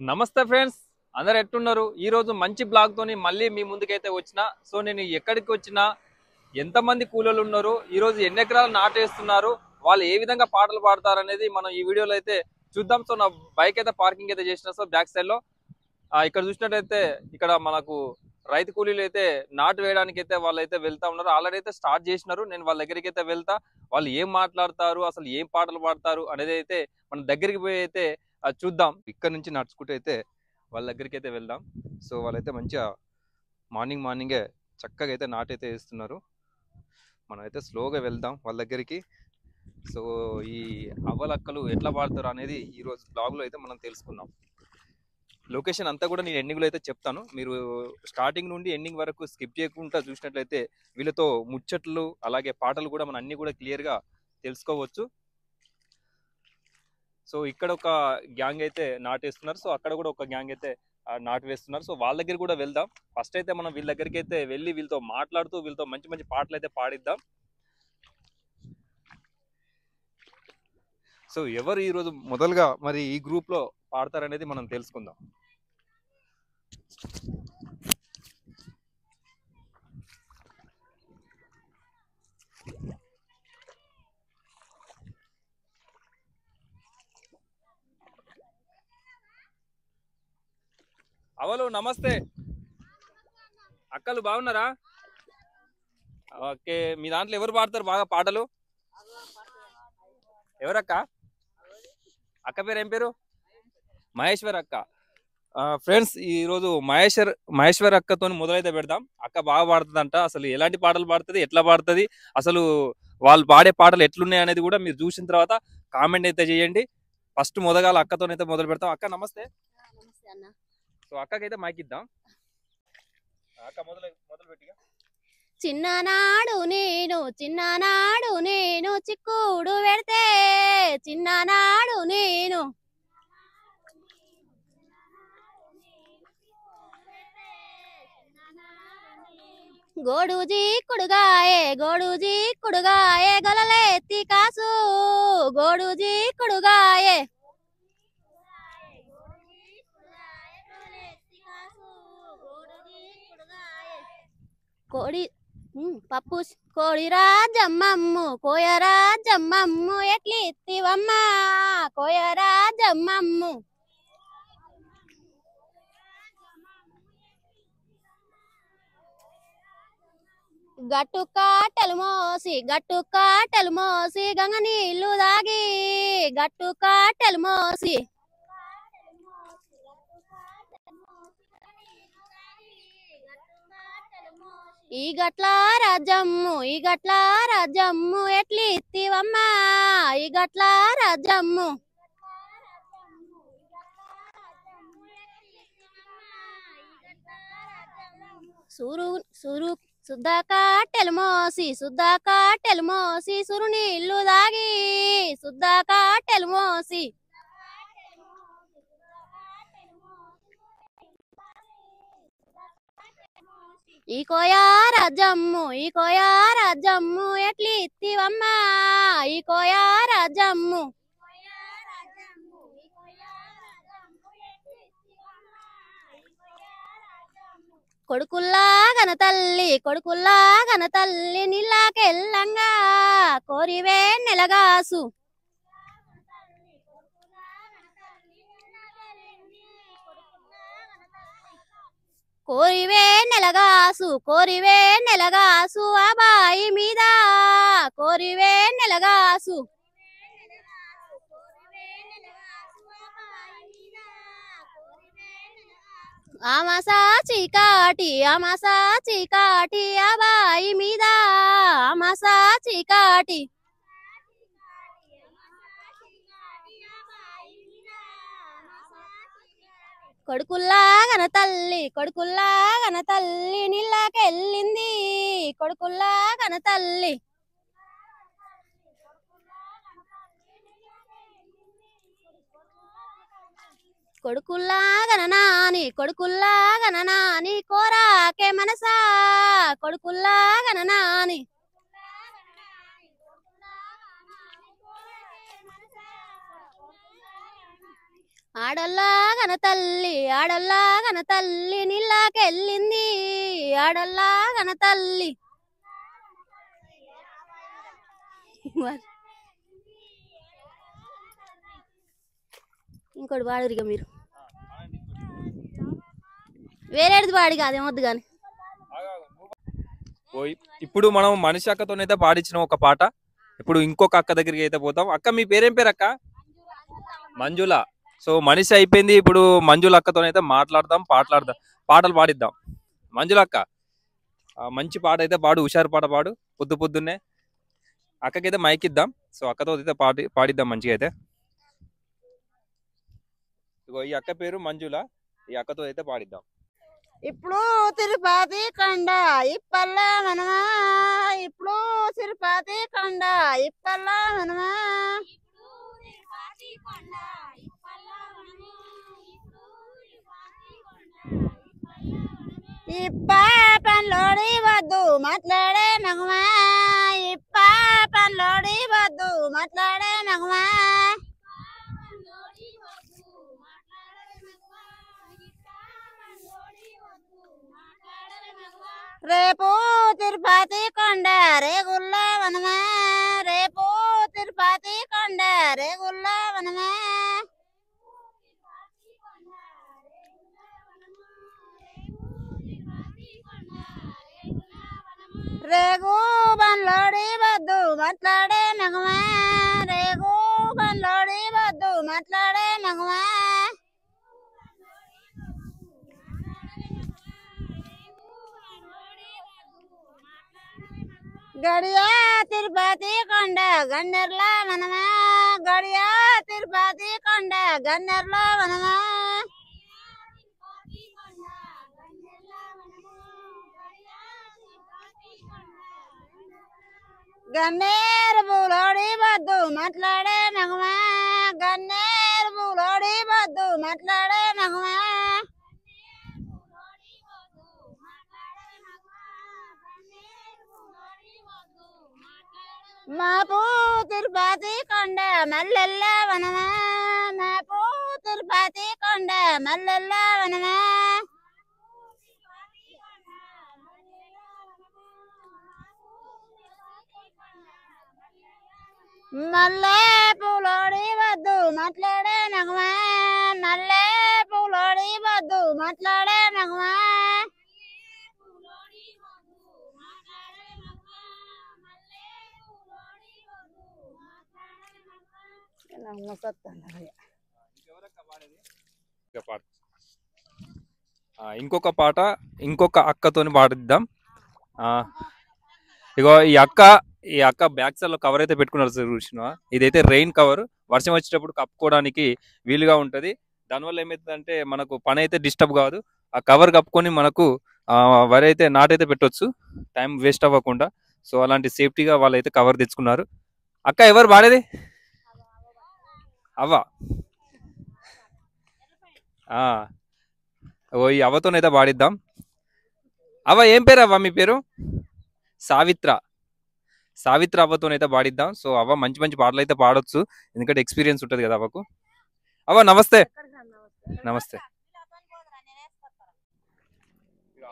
నమస్తే ఫ్రెండ్స్, అందరు ఎట్లున్నారు? ఈ రోజు మంచి బ్లాగ్ తోని మళ్ళీ మీ ముందుకైతే వచ్చిన. సో నేను ఎక్కడికి వచ్చినా, ఎంతమంది కూలీలు ఉన్నారు, ఈ రోజు ఎన్ని ఎకరాలు నాటేస్తున్నారు, వాళ్ళు ఏ విధంగా పాటలు పాడతారు అనేది మనం ఈ వీడియోలో అయితే చూద్దాం. సో నా బైక్ అయితే పార్కింగ్ అయితే చేసిన. సో బ్యాక్ సైడ్ లో ఇక్కడ చూసినట్టయితే ఇక్కడ మనకు రైతు కూలీలు అయితే నాటు వేయడానికి అయితే వాళ్ళైతే వెళ్తా ఉన్నారు. ఆల్రెడీ అయితే స్టార్ట్ చేసినారు. నేను వాళ్ళ దగ్గరికి అయితే వెళ్తా, వాళ్ళు ఏం మాట్లాడతారు, అసలు ఏం పాటలు పాడతారు అనేది అయితే మన దగ్గరికి పోయి అయితే చూద్దాం. ఇక్కడ నుంచి నడుచుకుంటూ అయితే వాళ్ళ దగ్గరికి అయితే వెళ్దాం. సో వాళ్ళైతే మంచిగా మార్నింగే చక్కగా అయితే నాటైతే వేస్తున్నారు. మనం అయితే స్లోగా వెళ్దాం వాళ్ళ దగ్గరికి. సో ఈ అవ్వలక్కలు ఎట్లా పాడతారు అనేది ఈ రోజు బ్లాగ్ లో అయితే మనం తెలుసుకుందాం. లొకేషన్ అంతా కూడా నేను ఎండింగ్ లో అయితే చెప్తాను. మీరు స్టార్టింగ్ నుండి ఎండింగ్ వరకు స్కిప్ చేయకుండా చూసినట్లయితే వీళ్ళతో ముచ్చట్లు అలాగే పాటలు కూడా మనం అన్ని కూడా క్లియర్ గా తెలుసుకోవచ్చు. సో ఇక్కడ ఒక గ్యాంగ్ అయితే నాటేస్తున్నారు. సో అక్కడ కూడా ఒక గ్యాంగ్ అయితే నాటు వేస్తున్నారు. సో వాళ్ళ దగ్గర కూడా వెళ్దాం. ఫస్ట్ అయితే మనం వీళ్ళ దగ్గరికి అయితే వెళ్ళి వీళ్ళతో మాట్లాడుతూ వీళ్ళతో మంచి మంచి పాటలు అయితే పాడిద్దాం. సో ఎవరు ఈరోజు మొదలుగా మరి ఈ గ్రూప్ లో పాడతారనేది మనం తెలుసుకుందాం. అవలు నమస్తే, అక్కలు బాగున్నారా? ఓకే, మీ దాంట్లో ఎవరు పాడతారు బాగా పాటలు? ఎవరక్క? అక్క పేరు ఏం పేరు? మహేశ్వర్ అక్క. ఫ్రెండ్స్, ఈ రోజు మహేశ్వర్ అక్కతో మొదలైతే పెడదాం. అక్క బాగా పాడుతుందంట. అసలు ఎలాంటి పాటలు పాడుతుంది, ఎట్లా పాడుతుంది, అసలు వాళ్ళు పాడే పాటలు ఎట్లున్నాయి అనేది కూడా మీరు చూసిన తర్వాత కామెంట్ అయితే చేయండి. ఫస్ట్ మొదగాల అక్కతోనైతే మొదలు పెడతాం. అక్క నమస్తే. సో అక్కకైతే మైక్ ఇద్దాం. అక్క మొదలు పెట్టిగా. చిన్ననాడు నేను చిక్కుడు పెడితే చిన్ననాడు నేను గోడుజీ కుడుగాయే గొలలెత్తి కాసు గోడుజీ కుడుగాయే కోడి పప్పు కోడి రాజమ్మమ్ము కోయరాజమ్మమ్ము ఎట్లిత్తివమ్మ కోయరాజమ్మమ్ము గట్టు కాటలు మోసి గంగ నీళ్లు దాగి గట్టు కాటలు మోసి ఈ గట్ల రాజమ్ము ఎట్లిత్తివమ్మ ఈ గట్ల రాజమ్ము సుద్ద కాటెలు మోసి సురు నీళ్లు దాగి సుద్ద కాటెలు మోసి ఈ కోయా రాజమ్ము ఎట్లిత్తివమ్మ ఈ కోయా రాజమ్ము కొడుకుల్లా గన తల్లి నీళ్ళకెళ్ళంగా కోరివే నెలగాసు కోరివే నెలగాసు అబాయి మీద కోరివే నెలగాసు ఆమసా చీకాటి అబాయి మీద ఆమసా చీకాటి కొడుకుల్లా గన తల్లి నీళ్ళకెళ్ళింది కొడుకుల్లా గన తల్లి కొడుకుల్లా గన నాని కోరాకే మనసా కొడుకుల్లా గన నాని ఆడల్లాగన తల్లి ఆడల్లాగన తల్లి నీళ్ళకెళ్ళింది ఆడల్లాగన తల్లి. ఇంకోటి పాడురిగా మీరు, వేరేది పాడి కాదేమొద్దు కానీ. ఇప్పుడు మనం మనిషి అక్కతోనైతే పాడించిన ఒక పాట. ఇప్పుడు ఇంకొక అక్క దగ్గరికి అయితే పోతాం. అక్క మీ పేరేం పేరు అక్క? మంజుల. సో మనిషి అయిపోయింది, ఇప్పుడు మంజుల అక్కతోనైతే మాట్లాడదాం, పాటలు పాడిద్దాం. మంజుల అక్క, మంచి పాట అయితే పాడు, హుషారు పాట పాడు. పొద్దున్నే అక్కకైతే మైక్ ఇద్దాం. సో అక్కతో అయితే పాడిద్దాం మంచిగా అయితే. ఇగో ఈ అక్క పేరు మంజుల, ఈ అక్కతో అయితే పాడిద్దాం. ఇప్పుడు తిరుపతి కొండ ఇప్పల్ల మనమా, ఇప్పుడు తిరుపతి కొండ ఇప్పల్ల మనమా, ఇప్ప పనిలోడి వద్దు మాట్లాడే మగమా, ఇప్ప పనిలోడి వద్దు మాట్లాడే మగమా, రేపు తిరుపతి కొండ రేగుల్ల వనమా, రేపు తిరుపతి కొండ రేగుల్ల వనమా, రేగు బండ్లోడి వద్దు మాట్లాడే మగమా, రేగు బండ్లోడి వద్దు మాట్లాడే మగమా, గడియా తిరుపతి కొండ గన్నెర్ల వనమా, గడియా తిరుపతి కొండ గన్నెర్ల వనమా, గన్నేరు పూలోడి వద్దు మాట్లాడే మగమా, గన్నేరు పూలోడి వద్దు మాట్లాడే మగమా, మాపు తిరుపతి కొండ మల్లెల్ల వనమా, మాపు తిరుపతి కొండ మల్లెల్ల వనమా, మల్లె పూలోడి వద్దు మాట్లాడే మగమా, మల్లె పూలోడి వద్దు మాట్లాడే మగమా, ఇంకొక పాట ఇంకొక అక్కతోని పాడిద్దాం. ఇగో ఈ అక్క బ్యాక్ సైడ్ లో కవర్ అయితే పెట్టుకున్నారు చూసినా, ఇదైతే రెయిన్ కవర్. వర్షం వచ్చేటప్పుడు కప్పుకోవడానికి వీలుగా ఉంటది. దానివల్ల ఏమైతుందంటే మనకు పని అయితే డిస్టర్బ్ కాదు. ఆ కవర్ కప్పుకొని మనకు వరి అయితే నాటైతే పెట్టొచ్చు, టైం వేస్ట్ అవ్వకుండా. సో అలాంటి సేఫ్టీగా వాళ్ళైతే కవర్ తెచ్చుకున్నారు. అక్క ఎవరు పాడేది? అవ్వ. ఓ ఈ అవ్వతోనైతే పాడిద్దాం. అవ్వ ఏం పేరు అవ్వ మీ పేరు? సావిత్ర. అవ్వతోనైతే పాడిద్దాం. సో అవ్వ మంచి మంచి పాటలు అయితే పాడొచ్చు, ఎందుకంటే ఎక్స్పీరియన్స్ ఉంటుంది కదా అవ్వకు. అవ్వ నమస్తే. నమస్తే.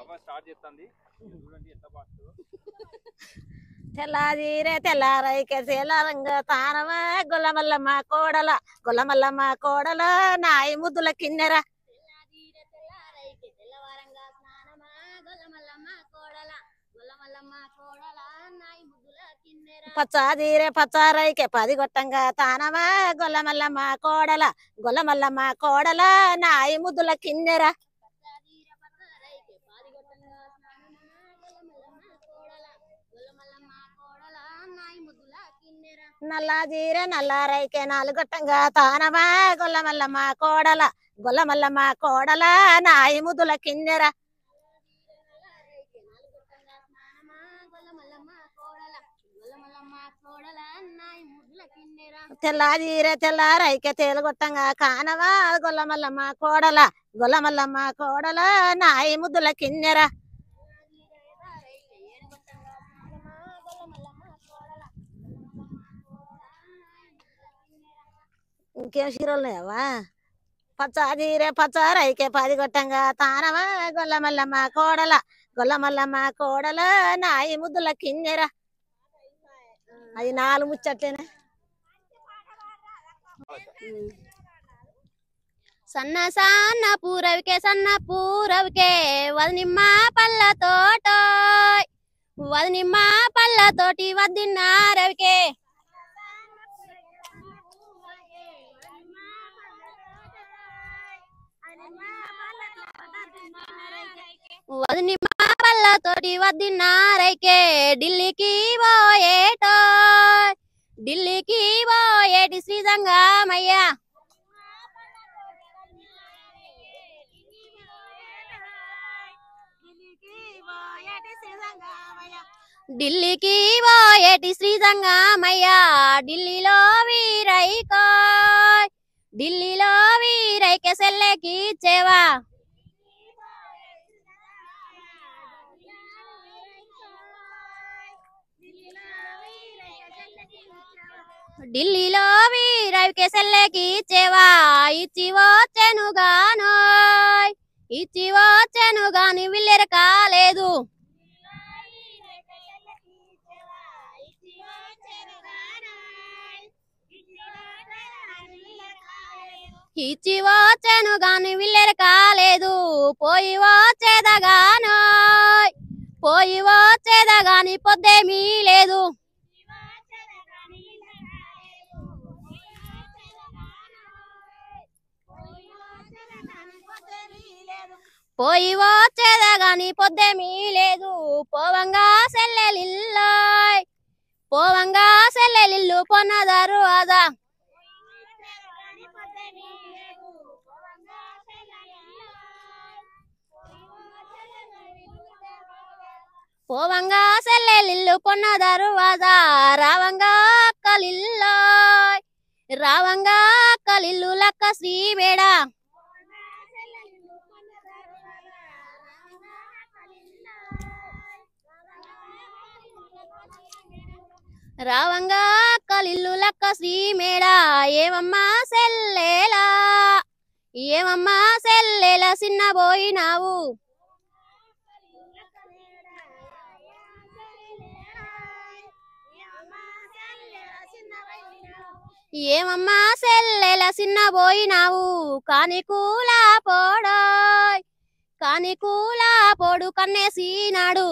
అవ్వ స్టార్ట్ చేస్తుంది, చూడండి ఎంత పాడుతుందో. తెల్లాదిరే తెల్లారైకే తెల్లారంగ తానమా, గొల్లమల్లమ్మ కోడల గొల్లమల్లమ్మ కోడల నాయి ముద్దుల కిన్నెర, పచ్చాదిరే పచ్చారైకే పది గొట్టంగా తానమా, గొల్లమల్లమ్మ కోడల నాయి ముద్దుల కిన్నెర, నల్లాజీరే నల్లారైకే నాలుగొట్టంగా తానమా, గొల్లమల్లమ్మ కోడల నాయి ముద్దుల కిన్నెర, తెల్లాజీరే తెల్లారైకే తేలుగొట్టంగా కానవా, గొల్లమల్లమ్మ కోడల నాయి ముద్దుల కిన్నెర, ఇంకేం హీరోలు లేవా? పచ్చాదీరే పచ్చారైకే 10 గొట్టంగా తానవా గొల్లమల్లమ్మ కోడల గొల్లమల్లమ్మ కోడల నాయి ముద్దుల కిన్నెర. అది 4 ముచ్చట్లేనా. సన్న సన్న పూరవికే వదినిమ్మ పళ్ళ తోటి వదిన్న రవికే వదినిమ్మ పళ్ళ తోటి వదిన్న రైకే ఢిల్లీకి పోయేటి శ్రీజంగమయ్య ఢిల్లీకి పోయేటి శ్రీజంగమయ్య ఢిల్లీలో వీరైకే సెల్లెకి ఇచ్చేవా ఢిల్లీలో వీరైకే సెల్లెకి ఇచ్చేవా ఇచ్చి వచ్చెను గాని విల్లెర కాలేదు ఇచ్చి వచ్చెను గాని విల్లెర కాలేదు పోయి వచ్చేదా గాని పొద్దేమీ లేదు పోయి వచ్చేదా గాని పొద్దేమీ లేదు పోవంగా సెల్లెలిల్లు పొన్నదారు అదా పోవంగా సెల్లెలిల్లు పొన్నదారు అదా రావంగా అక్కలిల్లు లక్క శ్రీమేడ రావంగా అక్కలిల్లు లక్క శ్రీమేడ ఏమమ్మా సెల్లేలా చిన్నబోయినావు ఏమమ్మా సెల్లెలా చిన్నబోయినావు కాని కూలా పోడు కన్నేసినాడు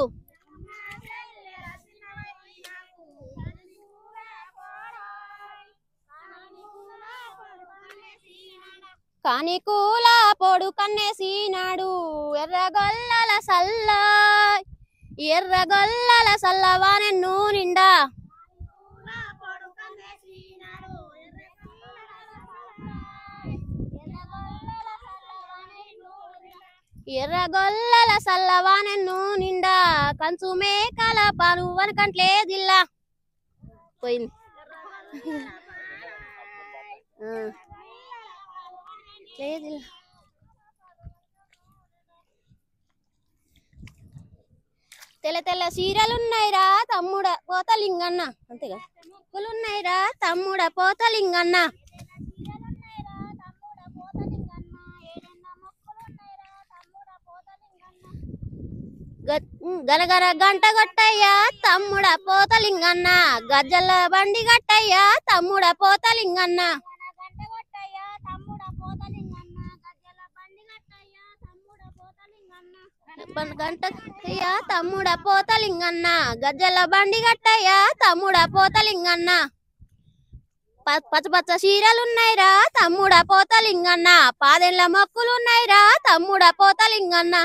కాని కూలా పోడు కన్నేసినాడు ఎర్రగొల్లల సల్లవానెన్ను నిండా ఎర్రగొల్లల సల్లవానెన్ను నిండా కంచు మేకల పాను వనకంట్లే జిల్లా పోయింది తెల్ల చీరలున్నాయిరా తమ్ముడ పోతలింగన్న అంతేగా పూలున్నాయిరా తమ్ముడ పోతలింగన్న గనగన గంట గొట్టయ్యా తమ్ముడ పోతలింగన్న గజ్జల బండి గట్టయ్యా తమ్ముడ పోతలింగన్న గంటయ్యా తమ్ముడ పోతలింగన్న గజ్జల బండి గట్టయ్యా తమ్ముడ పోతలింగన్న పచ్చ చీరలున్నాయిరా తమ్ముడ పోతలింగన్న పాదెండ్ల మొక్కులున్నాయిరా తమ్ముడ పోతలింగన్న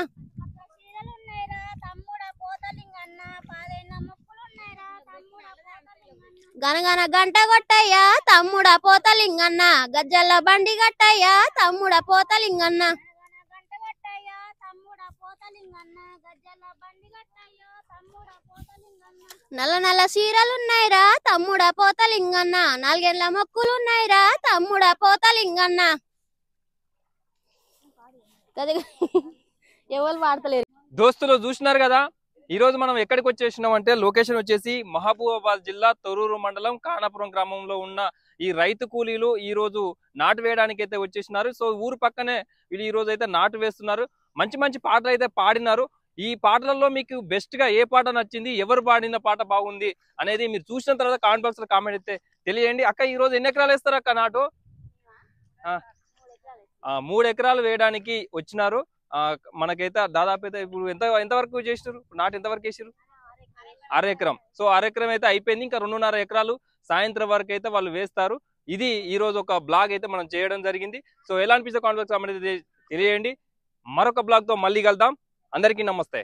గనగన గంట గొట్టయ్యా తమ్ముడ పోతలింగన్న గజ్జల బండి గట్టయ్యా తమ్ముడ పోతలింగన్న నల్ల చీరలున్నాయిరా తమ్ముడ పోతలింగన్న నాలుగేళ్ల మొక్కులున్నాయిరా తమ్ముడ పోతలింగన్న ఎవరు వాడతలేరు దోస్తులు చూసినారు కదా ఈ రోజు మనం ఎక్కడికి వచ్చేసినాం అంటే లొకేషన్ వచ్చేసి మహబూబాబాద్ జిల్లా తొర్రూరు మండలం కానాపురం గ్రామంలో ఉన్న ఈ రైతు కూలీలు ఈ రోజు నాటు వేయడానికి అయితే వచ్చేసినారు. సో ఊరు పక్కనే వీళ్ళు ఈ రోజు అయితే నాటు వేస్తున్నారు. మంచి మంచి పాటలు అయితే పాడినారు. ఈ పాటలలో మీకు బెస్ట్ గా ఏ పాట నచ్చింది, ఎవరు పాడిన పాట బాగుంది అనేది మీరు చూసిన తర్వాత కామెంట్ బాక్స్ లో కామెంట్ అయితే తెలియండి. అక్క ఈ రోజు ఎన్ని ఎకరాలు వేస్తారు అక్క నాటు? 3 ఎకరాలు వేయడానికి వచ్చినారు. మనకైతే దాదాపు అయితే ఇప్పుడు ఎంతవరకు చేసినారు నాటు? ఎంతవరకు వేసారు? 6 ఎకరం. సో 6 ఎకరం అయితే అయిపోయింది. ఇంకా 2.5 ఎకరాలు సాయంత్రం వరకు అయితే వాళ్ళు వేస్తారు. ఇది ఈ రోజు ఒక బ్లాగ్ అయితే మనం చేయడం జరిగింది. సో ఎలా అనిపిస్తే కామెంట్ బాక్స్ తెలియండి. మరొక బ్లాగ్ తో మళ్ళీ కలుద్దాం. అందరికీ నమస్తే.